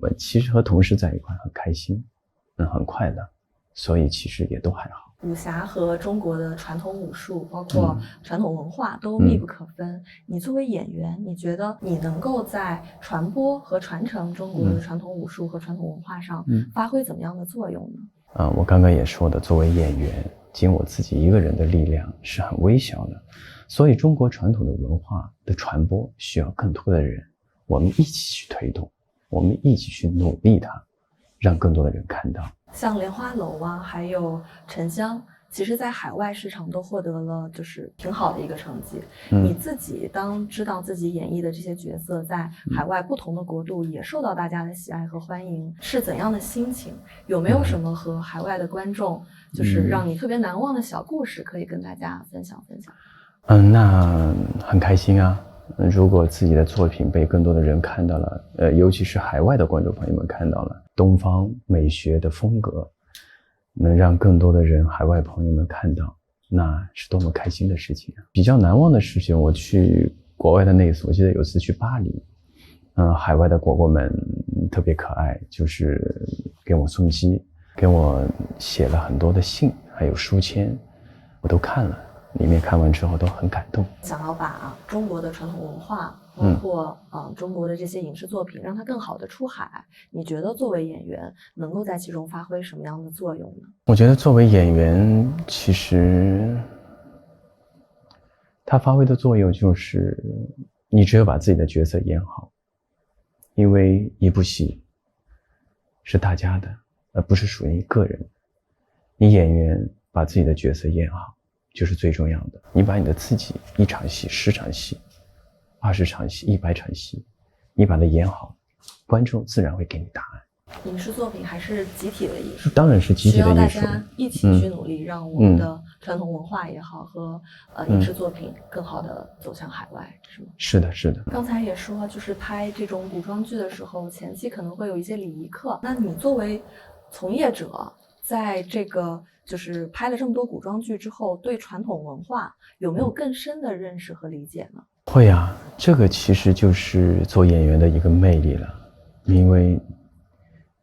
我其实和同事在一块很开心，很快乐，所以其实也都还好。武侠和中国的传统武术，包括传统文化都密不可分。你作为演员，你觉得你能够在传播和传承中国的传统武术和传统文化上发挥怎么样的作用呢？我刚刚也说的，作为演员，仅我自己一个人的力量是很微小的，所以中国传统的文化的传播需要更多的人，我们一起去推动，我们一起去努力它，让更多的人看到。像莲花楼啊，还有沉香，其实在海外市场都获得了就是挺好的一个成绩。你自己当知道自己演绎的这些角色在海外不同的国度也受到大家的喜爱和欢迎，是怎样的心情？有没有什么和海外的观众就是让你特别难忘的小故事可以跟大家分享分享？那很开心啊。如果自己的作品被更多的人看到了，尤其是海外的观众朋友们看到了东方美学的风格，能让更多的人海外朋友们看到，那是多么开心的事情啊。比较难忘的事情，我去国外的那一次，我记得有一次去巴黎，海外的果果们特别可爱，就是给我送机，给我写了很多的信还有书签，我都看了，里面看完之后都很感动。想要把中国的传统文化包括中国的这些影视作品让它更好的出海，你觉得作为演员能够在其中发挥什么样的作用呢？我觉得作为演员，其实他发挥的作用就是你只有把自己的角色演好，因为一部戏是大家的，而不是属于你个人。你演员把自己的角色演好就是最重要的。你把你的自己1场戏、10场戏、20场戏、100场戏，你把它演好，观众自然会给你答案。影视作品还是集体的艺术，当然是集体的艺术，需要大家一起去努力，让我们的传统文化也好和影视作品更好的走向海外，是吗？是的，是的。刚才也说，就是拍这种古装剧的时候，前期可能会有一些礼仪课。那你作为从业者，在这个就是拍了这么多古装剧之后，对传统文化有没有更深的认识和理解呢？会啊，这个其实就是做演员的一个魅力了，因为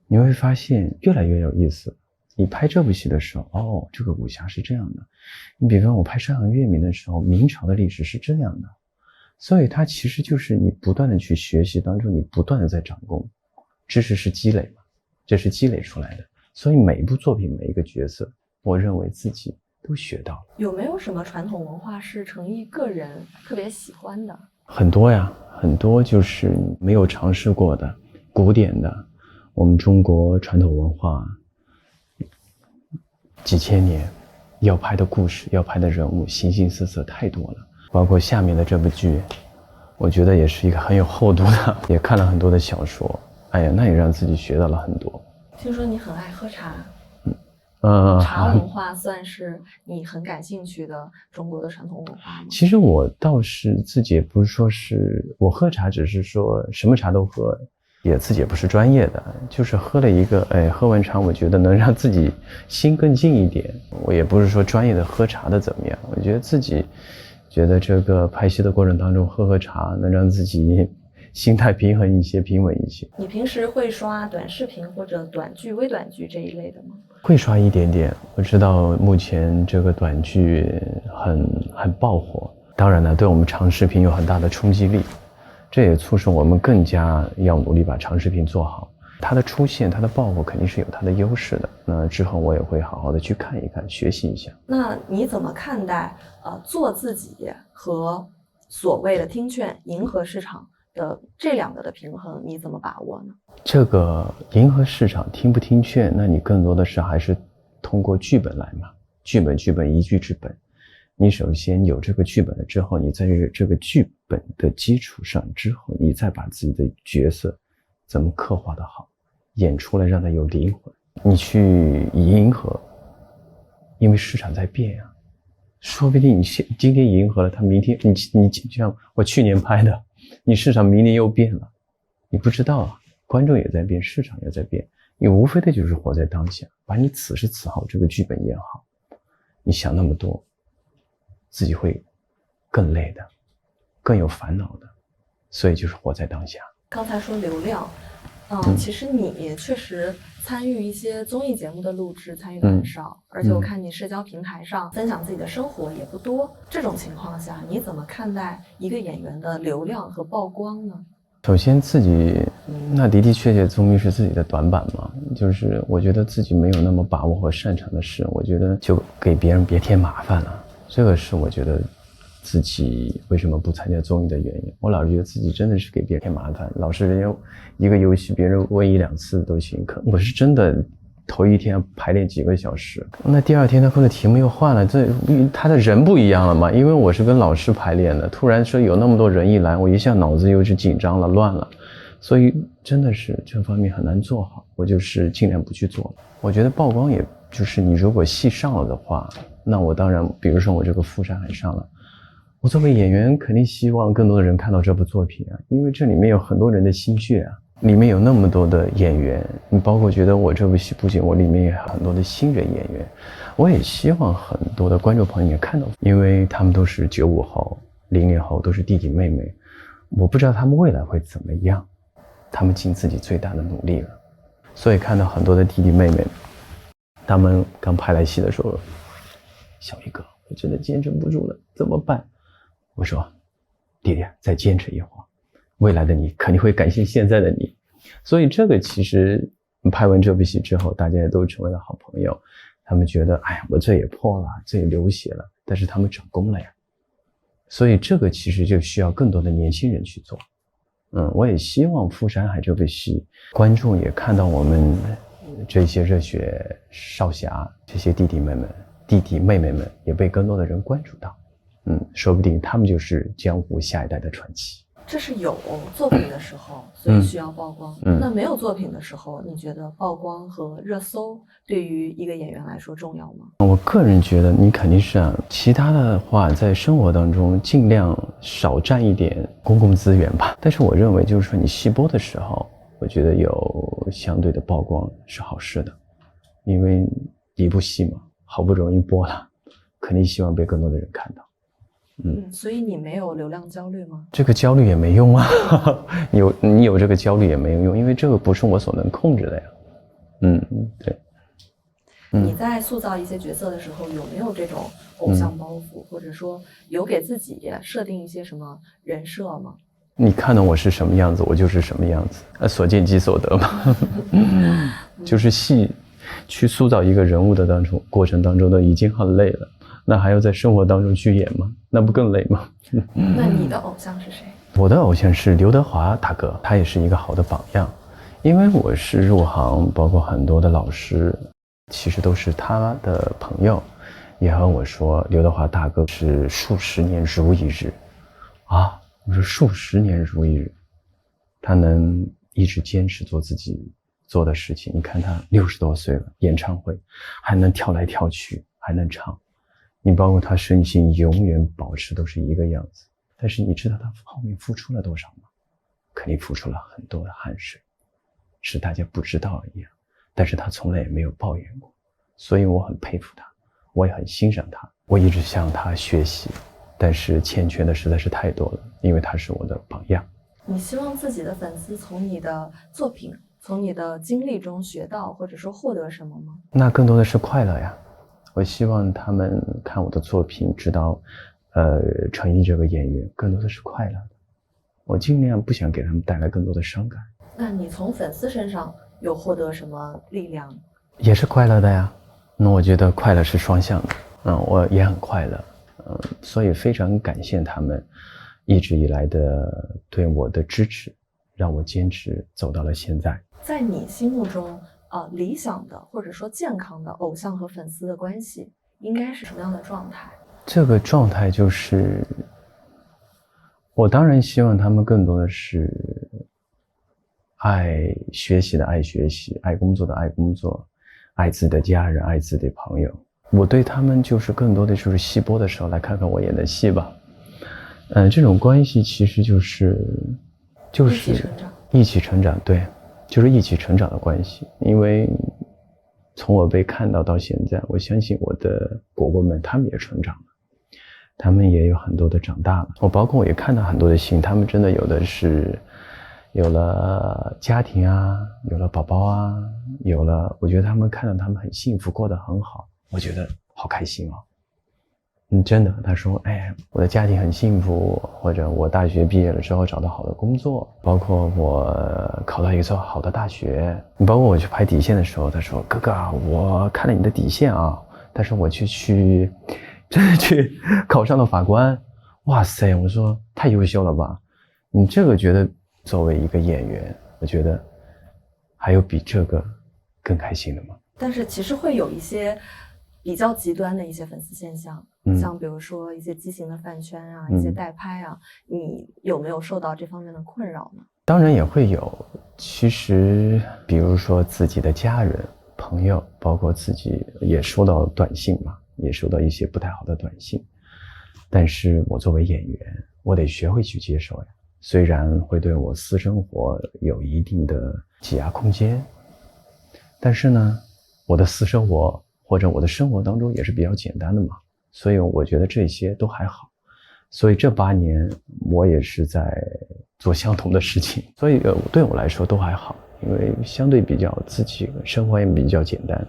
你会发现越来越有意思。你拍这部戏的时候，这个武侠是这样的。你比方我拍《山河月明》的时候，明朝的历史是这样的，所以它其实就是你不断的去学习当中，你不断的在长功，知识是积累嘛，这是积累出来的。所以每一部作品，每一个角色，我认为自己都学到了。有没有什么传统文化是程毅个人特别喜欢的？很多呀，很多就是没有尝试过的古典的，我们中国传统文化几千年要拍的故事，要拍的人物，形形色色太多了。包括下面的这部剧，我觉得也是一个很有厚度的，也看了很多的小说，那也让自己学到了很多。听说你很爱喝茶，茶文化算是你很感兴趣的中国的传统文化吗？其实我倒是自己也不是说是我喝茶，只是说什么茶都喝，也自己也不是专业的，就是喝了一个，喝完茶我觉得能让自己心更静一点。我也不是说专业的喝茶的怎么样，我觉得自己觉得这个拍戏的过程当中喝茶，能让自己心态平衡一些，平稳一些。你平时会刷短视频或者短剧、微短剧这一类的吗？会刷一点点。我知道目前这个短剧很爆火，当然呢，对我们长视频有很大的冲击力，这也促使我们更加要努力把长视频做好。它的出现，它的爆火肯定是有它的优势的。那之后我也会好好的去看一看，学习一下。那你怎么看待做自己和所谓的听劝迎合市场的这两个的平衡，你怎么把握呢？这个迎合市场听不听劝，那你更多的是还是通过剧本来嘛。剧本一剧之本，你首先有这个剧本了之后，你在这个剧本的基础上之后，你再把自己的角色怎么刻画的好，演出来让它有灵魂。你去迎合，因为市场在变啊，说不定你今天迎合了，他明天你就像我去年拍的，你市场明年又变了，你不知道啊。观众也在变，市场也在变，你无非的就是活在当下，把你此时此好这个剧本演好。你想那么多，自己会更累的，更有烦恼的，所以就是活在当下。刚才说流量，其实你确实参与一些综艺节目的录制参与的很少，而且我看你社交平台上分享自己的生活也不多。这种情况下，你怎么看待一个演员的流量和曝光呢？首先自己那的确综艺是自己的短板嘛，就是我觉得自己没有那么把握和擅长的事，我觉得就给别人别添麻烦了。这个是我觉得自己为什么不参加综艺的原因。我老是觉得自己真的是给别人添麻烦，老是人家一个游戏别人问1-2次都行，可我是真的头一天排练几个小时，那第二天他可能题目又换了，他的人不一样了嘛，因为我是跟老师排练的，突然说有那么多人一来，我一下脑子又是紧张了乱了，所以真的是这方面很难做好，我就是尽量不去做。我觉得曝光也就是你如果戏上了的话，那我当然比如说我这个《富山海》上了，我作为演员肯定希望更多的人看到这部作品啊，因为这里面有很多人的心血啊，里面有那么多的演员，你包括觉得我这部戏不仅我里面也有很多的新人演员，我也希望很多的观众朋友也看到，因为他们都是95后、00后，都是弟弟妹妹，我不知道他们未来会怎么样，他们尽自己最大的努力了，所以看到很多的弟弟妹妹，他们刚拍来戏的时候，小鱼哥，我真的坚持不住了，怎么办？我说，弟弟再坚持一会儿，未来的你肯定会感谢现在的你。所以这个其实拍完这部戏之后，大家也都成为了好朋友，他们觉得哎呀，我这也破了，这也流血了，但是他们成功了呀。所以这个其实就需要更多的年轻人去做。我也希望《富山海》这部戏观众也看到我们这些热血少侠，这些弟弟妹妹们也被更多的人关注到，说不定他们就是江湖下一代的传奇。这是有作品的时候，所以需要曝光。那没有作品的时候，你觉得曝光和热搜对于一个演员来说重要吗？我个人觉得你肯定是其他的话在生活当中尽量少占一点公共资源吧。但是我认为就是说你戏播的时候，我觉得有相对的曝光是好事的，因为一部戏嘛，好不容易播了，肯定希望被更多的人看到。所以你没有流量焦虑吗？这个焦虑也没用啊，你有这个焦虑也没有用，因为这个不是我所能控制的呀。对。你在塑造一些角色的时候，有没有这种偶像包袱，或者说有给自己设定一些什么人设吗？你看到我是什么样子，我就是什么样子，所见即所得嘛。就是戏去塑造一个人物的过程当中都已经很累了，那还要在生活当中去演吗？那不更累吗？那你的偶像是谁？我的偶像是刘德华大哥，他也是一个好的榜样。因为我是入行，包括很多的老师其实都是他的朋友，也和我说刘德华大哥是数十年如一日啊。我说数十年如一日，他能一直坚持做自己做的事情。你看他60多岁了，演唱会还能跳来跳去，还能唱。你包括他身形永远保持都是一个样子，但是你知道他后面付出了多少吗？肯定付出了很多的汗水，是大家不知道而已。但是他从来也没有抱怨过，所以我很佩服他，我也很欣赏他，我一直向他学习，但是欠缺的实在是太多了，因为他是我的榜样。你希望自己的粉丝从你的作品，从你的经历中学到或者说获得什么吗？那更多的是快乐呀。我希望他们看我的作品知道陈毅这个演员更多的是快乐的，我尽量不想给他们带来更多的伤感。那你从粉丝身上有获得什么力量？也是快乐的呀。那我觉得快乐是双向的，我也很快乐，所以非常感谢他们一直以来的对我的支持，让我坚持走到了现在。在你心目中理想的或者说健康的偶像和粉丝的关系应该是什么样的状态？这个状态就是我当然希望他们更多的是爱学习的爱学习，爱工作的爱工作，爱自己的家人，爱自己的朋友。我对他们就是更多的就是戏播的时候来看看我演的戏吧。这种关系其实就是一起成长，对，就是一起成长的关系。因为从我被看到现在，我相信我的果果们他们也成长了，他们也有很多的长大了。包括我也看到很多的戏，他们真的有的是有了家庭啊，有了宝宝啊，有了，我觉得他们看到他们很幸福，过得很好，我觉得好开心哦。真的，他说，哎，我的家庭很幸福，或者我大学毕业了之后找到好的工作，包括我考到一所好的大学，包括我去拍底线的时候，他说，哥哥啊，我看了你的底线啊，但是我真的去考上了法官，哇塞，我说太优秀了吧，你这个觉得作为一个演员，我觉得还有比这个更开心的吗？但是其实会有一些比较极端的一些粉丝现象，像比如说一些畸形的饭圈啊，一些代拍啊，你有没有受到这方面的困扰呢？当然也会有，其实比如说自己的家人、朋友，包括自己也收到短信嘛，也收到一些不太好的短信，但是我作为演员，我得学会去接受呀。虽然会对我私生活有一定的挤压空间，但是呢，我的私生活或者我的生活当中也是比较简单的嘛，所以我觉得这些都还好。所以这8年我也是在做相同的事情，所以对我来说都还好，因为相对比较自己生活也比较简单。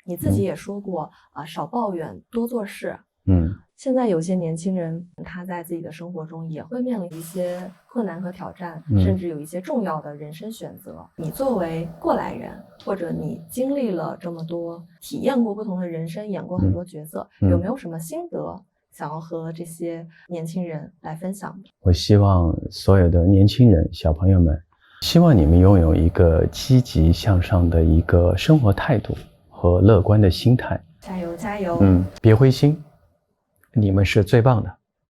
你自己也说过少抱怨，多做事。现在有些年轻人他在自己的生活中也会面临一些困难和挑战，甚至有一些重要的人生选择。你作为过来人，或者你经历了这么多，体验过不同的人生，演过很多角色，有没有什么心得想要和这些年轻人来分享的？我希望所有的年轻人、小朋友们，希望你们拥有一个积极向上的一个生活态度和乐观的心态。加油加油！别灰心，你们是最棒的。